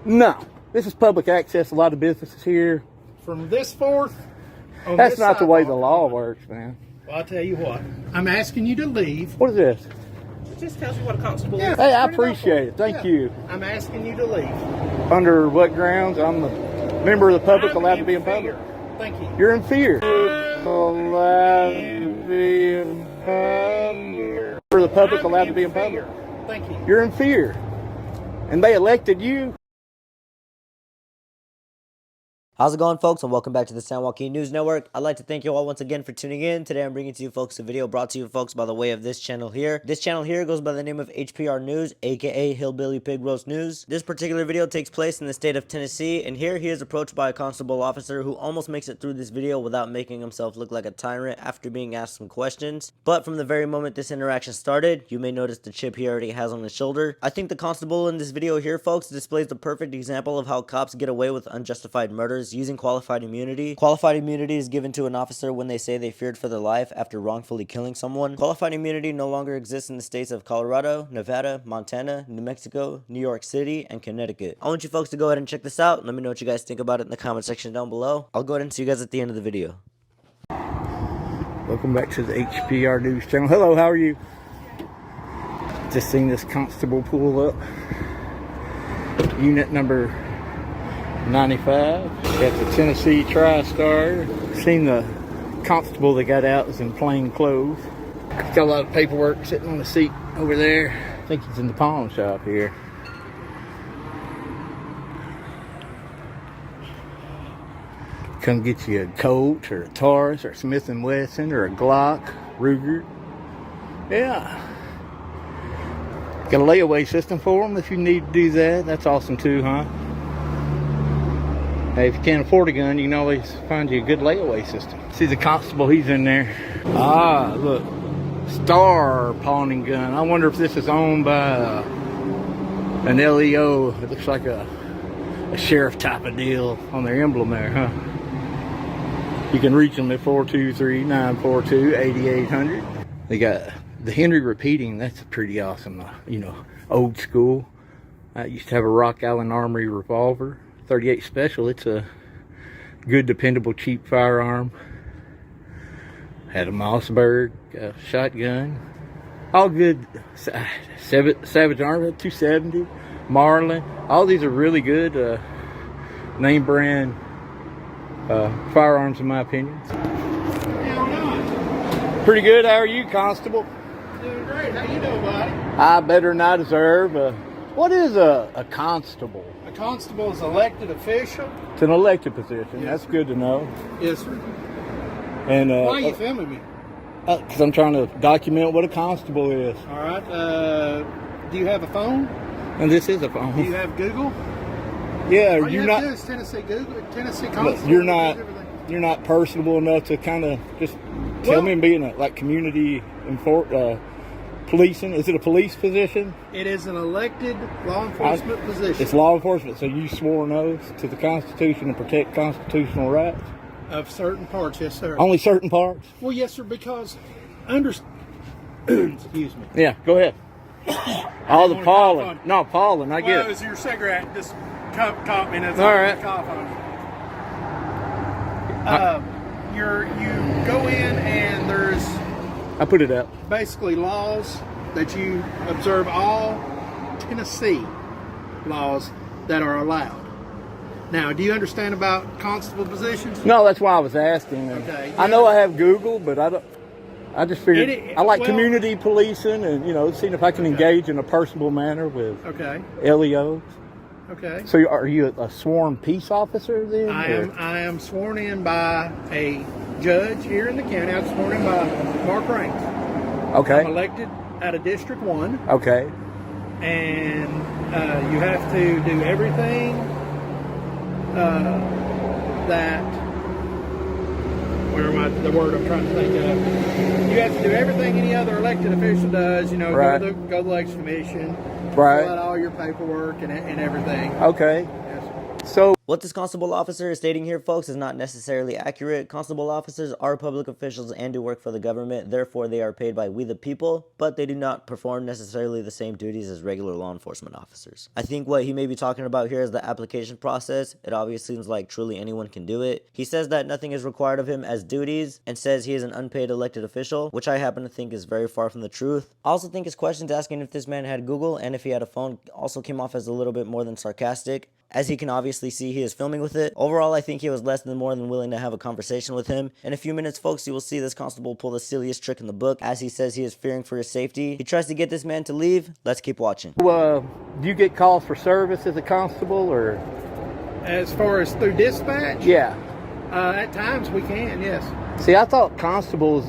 No. This is public access. A lot of businesses here. From this forth? That's not the way the law works, man. Well, I'll tell you what. I'm asking you to leave. What is this? It just tells you what a constable is. Hey, I appreciate it. Thank you. I'm asking you to leave. Under what grounds? I'm a member of the public allowed to be in public. Thank you. You're in fear. Allowed to be in public. For the public allowed to be in public. Thank you. You're in fear. And they elected you. How's it going, folks, and welcome back to the San Joaquin News Network. I'd like to thank you all once again for tuning in. Today I'm bringing to you folks a video brought to you folks by the way of this channel here. This channel here goes by the name of HPR News, aka Hillbilly Pig Roast News. This particular video takes place in the state of Tennessee, and here he is approached by a constable officer who almost makes it through this video without making himself look like a tyrant after being asked some questions. But from the very moment this interaction started, you may notice the chip he already has on his shoulder. I think the constable in this video here, folks, displays the perfect example of how cops get away with unjustified murders using qualified immunity. Qualified immunity is given to an officer when they say they feared for their life after wrongfully killing someone. Qualified immunity no longer exists in the states of Colorado, Nevada, Montana, New Mexico, New York City, and Connecticut. I want you folks to go ahead and check this out. Let me know what you guys think about it in the comment section down below. I'll go ahead and see you guys at the end of the video. Welcome back to the HPR News channel. Hello, how are you? Just seen this constable pull up. Unit number 95. Got the Tennessee TriStar. Seen the constable that got out was in plain clothes. Got a lot of paperwork sitting on the seat over there. I think he's in the pawn shop here. Come get you a Colt or a Taurus or a Smith & Wesson or a Glock, Ruger. Yeah. Got a layaway system for them if you need to do that. That's awesome too, huh? Hey, if you can't afford a gun, you can always find you a good layaway system. See the constable, he's in there. Ah, look. Star pawning gun. I wonder if this is owned by an LEO. It looks like a sheriff type of deal on their emblem there, huh? You can reach them at 423-942-8800. They got the Henry repeating. That's pretty awesome. You know, old school. I used to have a Rock Island Armory revolver. 38 Special. It's a good, dependable, cheap firearm. Had a Mossberg shotgun. All good. Savage Army 270. Marlin. All these are really good name brand firearms in my opinion. Pretty good. How are you, Constable? Doing great. How you doing, buddy? I better than I deserve. What is a constable? A constable is elected official. It's an elected position. Yes, That's sir. good to know. Yes, sir. And Why are you filming me? Because I'm trying to document what a constable is. All right. Do you have a phone? And this is a Do phone. you have Google? Yeah, All you you're have not. to do is Tennessee Google, Tennessee Look, constable. you're does not. everything. You're not personable enough to kind of just tell me being a community policing. Is it a police position? It is an elected law enforcement position. It's law enforcement. So you swore an oath to the Constitution and protect constitutional rights. Of certain parts, yes, sir. Only certain parts. Well, yes, sir, because excuse me. Yeah, go ahead. All the pollen. No, pollen. I Well, get it it. was your cigarette just caught me. And it's All right. Cough on you go in and there's I put it up. basically laws that you observe, all Tennessee laws that are allowed. Now, do you understand about constable positions? No, that's why I was asking. Okay. I know I have Google, but I don't. I just figured I like well- community policing and seeing if I can engage in a personal manner with Okay. LEOs. Okay. So are you a sworn peace officer then? I am sworn in by a judge here in the county. I'm sworn in by Mark Raines. I'm Okay. elected out of District 1, Okay. and you have to do everything that, the word I'm trying to think of. You have to do everything any other elected official does, Right. go to the election commission, Right. fill out all your paperwork and everything. Okay. Yes. So What this constable officer is stating here, folks, is not necessarily accurate. Constable officers are public officials and do work for the government. Therefore, they are paid by we the people, but they do not perform necessarily the same duties as regular law enforcement officers. I think what he may be talking about here is the application process. It obviously seems like truly anyone can do it. He says that nothing is required of him as duties and says he is an unpaid elected official, which I happen to think is very far from the truth. I also think his questions asking if this man had Google and if he had a phone also came off as a little bit more than sarcastic. As he can obviously see, he is filming with it. Overall, I think he was less than more than willing to have a conversation with him. In a few minutes, folks, you will see this constable pull the silliest trick in the book. As he says he is fearing for his safety, he tries to get this man to leave. Let's keep watching. do you get calls for service as a constable, or? As far as through dispatch? Yeah. At times we can, yes. See, I thought constables,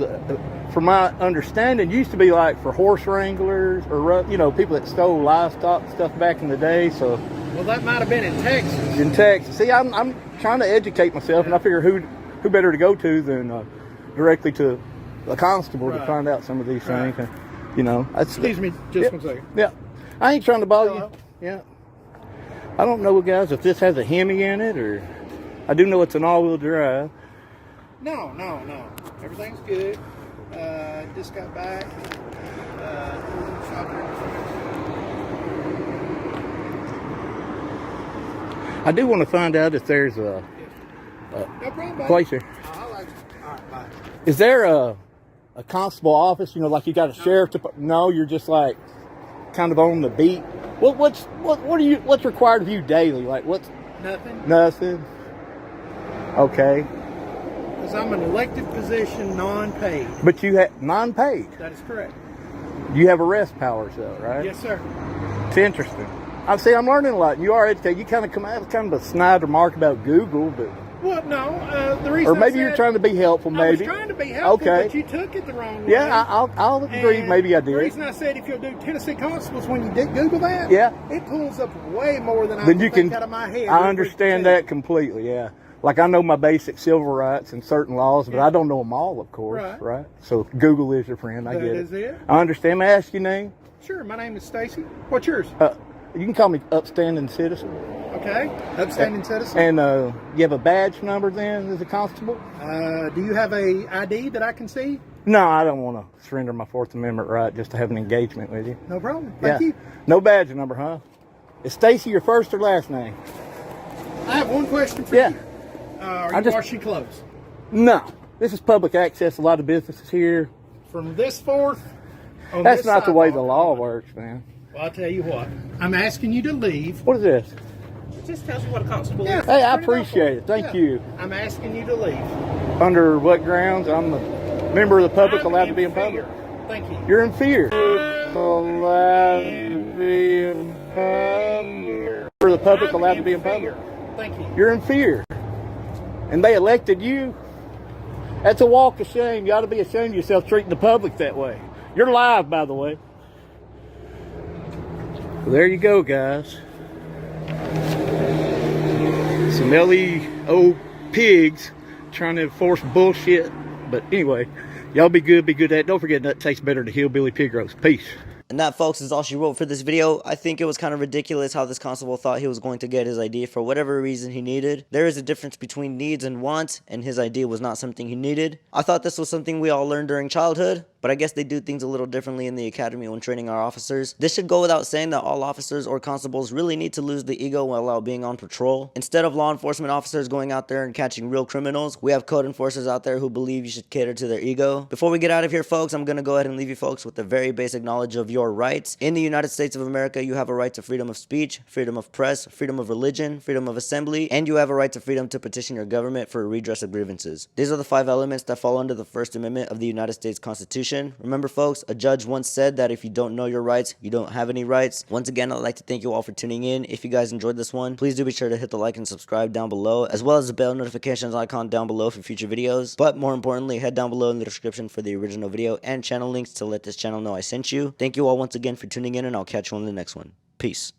from my understanding, used to be like for horse wranglers or, people that stole livestock and stuff back in the day. So Well, that might have been in Texas. in Texas, see, I'm trying to educate myself, and I figure who better to go to than directly to a constable to Right. find out some of these Right. things. That's, Excuse me just 1 second. Yeah, I ain't trying to bother Hello? you. Yeah, I don't know, guys, if this has a Hemi in it, or I do know it's an all-wheel drive. No. Everything's good. Just got back. I do want to find out if there's a No problem, buddy. place here. I like it. All right, bye. Is there a constable office? Like you got a sheriff department? No, you're just like kind of on the beat. What's required of you daily? Like what's Nothing. nothing? Okay, Because I'm an elected position, non-paid. but you have non-paid. That is correct. You have arrest powers though, right? Yes, sir. It's interesting. I'm learning a lot. You are educated. You kind of come out with kind of a snide remark about Google, but Well, no. The reason or maybe I you're said, trying to be helpful. I was Maybe. trying to be helpful, Okay. but you took it the wrong way. Yeah, I'll agree. And Maybe I The did. reason I said if you'll do Tennessee constables, when you did Google that, Yeah. it pulls up way more than I Then can you think can. out of my head. I understand that completely. Yeah. Like I know my basic civil rights and certain laws, but I don't know them all, of course. Right. So Google is your friend. I That get is it. I understand. May I ask your name? Sure. My name is Stacy. What's yours? You can call me upstanding citizen. Okay. Upstanding citizen. And you have a badge number then as a constable? Do you have a ID that I can see? No, I don't want to surrender my Fourth Amendment right just to have an engagement with you. No problem. Thank you. No badge number, huh? Is Stacy your first or last name? I have one question for Yeah. you. Are you washing clothes? No. This is public access. A lot of businesses here. From this forth? on That's this not the way the sidewalk? law works, man. Well, I'll tell you what. I'm asking you to leave. What is this? It just tells you what a constable Yeah. is. Hey, I Turn it off appreciate for it. Thank Yeah. you. I'm asking you to leave. Under what grounds? I'm a member of the public allowed to be in public. fear. Thank you. You're in fear. Allowed to be in public. For the public allowed to be in public. Thank you. You're in fear. And they elected you. That's a walk of shame. You ought to be ashamed of yourself treating the public that way. You're live, by the way. Well, there you go, guys. Some LEO pigs trying to enforce bullshit. But anyway, y'all be good at it. Don't forget, that tastes better than hillbilly pig roast. Peace. And that, folks, is all she wrote for this video. I think it was kind of ridiculous how this constable thought he was going to get his ID for whatever reason he needed. There is a difference between needs and wants, and his ID was not something he needed. I thought this was something we all learned during childhood, but I guess they do things a little differently in the academy when training our officers. This should go without saying that all officers or constables really need to lose the ego while out being on patrol. Instead of law enforcement officers going out there and catching real criminals, we have code enforcers out there who believe you should cater to their ego. Before we get out of here, folks, I'm going to go ahead and leave you folks with a very basic knowledge of your rights. In the United States of America, you have a right to freedom of speech, freedom of press, freedom of religion, freedom of assembly, and you have a right to freedom to petition your government for a redress of grievances. These are the 5 elements that fall under the First Amendment of the United States Constitution. Remember, folks, a judge once said that if you don't know your rights, you don't have any rights. Once again, I'd like to thank you all for tuning in. If you guys enjoyed this one, please do be sure to hit the like and subscribe down below, as well as the bell notifications icon down below for future videos. But more importantly, head down below in the description for the original video and channel links to let this channel know I sent you. Thank you all once again for tuning in, and I'll catch you on the next one. Peace.